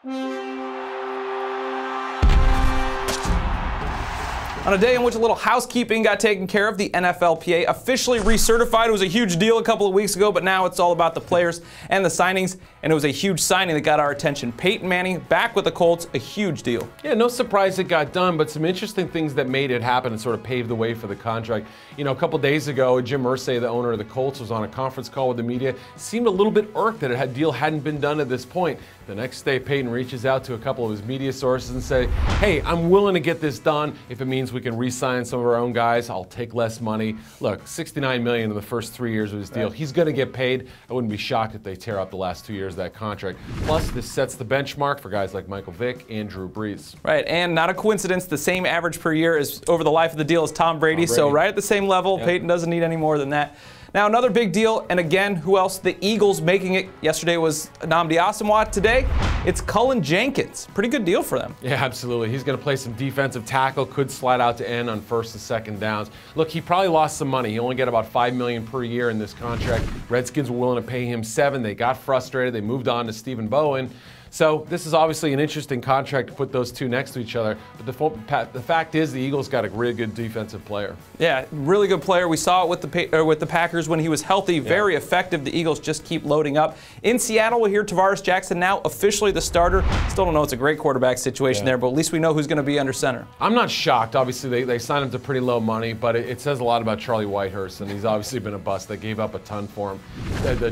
On a day in which a little housekeeping got taken care of, the NFLPA officially recertified. It was a huge deal a couple of weeks ago, but now it's all about the players and the signings, and it was a huge signing that got our attention. Peyton Manning back with the Colts, a huge deal. Yeah, no surprise it got done, but some interesting things that made it happen and sort of paved the way for the contract. You know, a couple days ago, Jim Irsay, the owner of the Colts, was on a conference call with the media. Seemed a little bit irked that a deal hadn't been done at this point. The next day, Peyton reaches out to a couple of his media sources and say, hey, I'm willing to get this done. If it means we can re-sign some of our own guys, I'll take less money. Look, $69 million in the first 3 years of his deal. Right. He's going to get paid. I wouldn't be shocked if they tear up the last 2 years of that contract. Plus, this sets the benchmark for guys like Michael Vick and Drew Brees. Right, and not a coincidence, the same average per year is over the life of the deal as Tom Brady. So right at the same level. Yep. Peyton doesn't need any more than that. Now, another big deal, and again, who else? The Eagles making it. Yesterday was Nnamdi Asomugha. Today, it's Cullen Jenkins. Pretty good deal for them. Yeah, absolutely. He's going to play some defensive tackle, could slide out to end on first and second downs. Look, he probably lost some money. He only get about $5 million per year in this contract. Redskins were willing to pay him $7 million. They got frustrated. They moved on to Stephen Bowen. So this is obviously an interesting contract to put those two next to each other. But the fact is the Eagles got a really good defensive player. Yeah, really good player. We saw it with the Packers when he was healthy. Very effective. The Eagles just keep loading up. In Seattle, we hear Tavares Jackson now officially the starter. Still don't know it's a great quarterback situation there, but at least we know who's going to be under center. I'm not shocked. Obviously, they signed him to pretty low money, but it says a lot about Charlie Whitehurst, and he's obviously been a bust. They gave up a ton for him.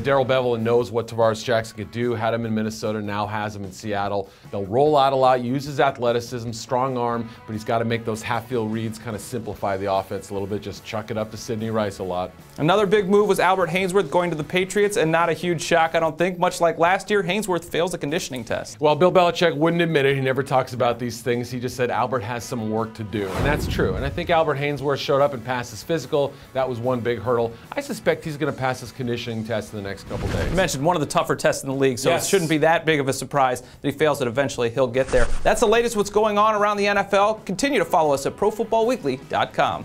Darrell Bevell knows what Tavares Jackson could do. Had him in Minnesota, now has him in Seattle. They'll roll out a lot, use his athleticism, strong arm, but he's got to make those half-field reads, kind of simplify the offense a little bit, just chuck it up to Sidney Rice a lot. Another big move was Albert Haynesworth going to the Patriots, and not a huge shock, I don't think. Much like last year, Haynesworth fails the conditioning test. Well, Bill Belichick wouldn't admit it. He never talks about these things. He just said Albert has some work to do, and that's true. And I think Albert Haynesworth showed up and passed his physical. That was one big hurdle. I suspect he's going to pass his conditioning test in the next couple days. You mentioned one of the tougher tests in the league, so it shouldn't be that big of a surprise that he fails it. Eventually, he'll get there. That's the latest what's going on around the NFL. Continue to follow us at ProFootballWeekly.com.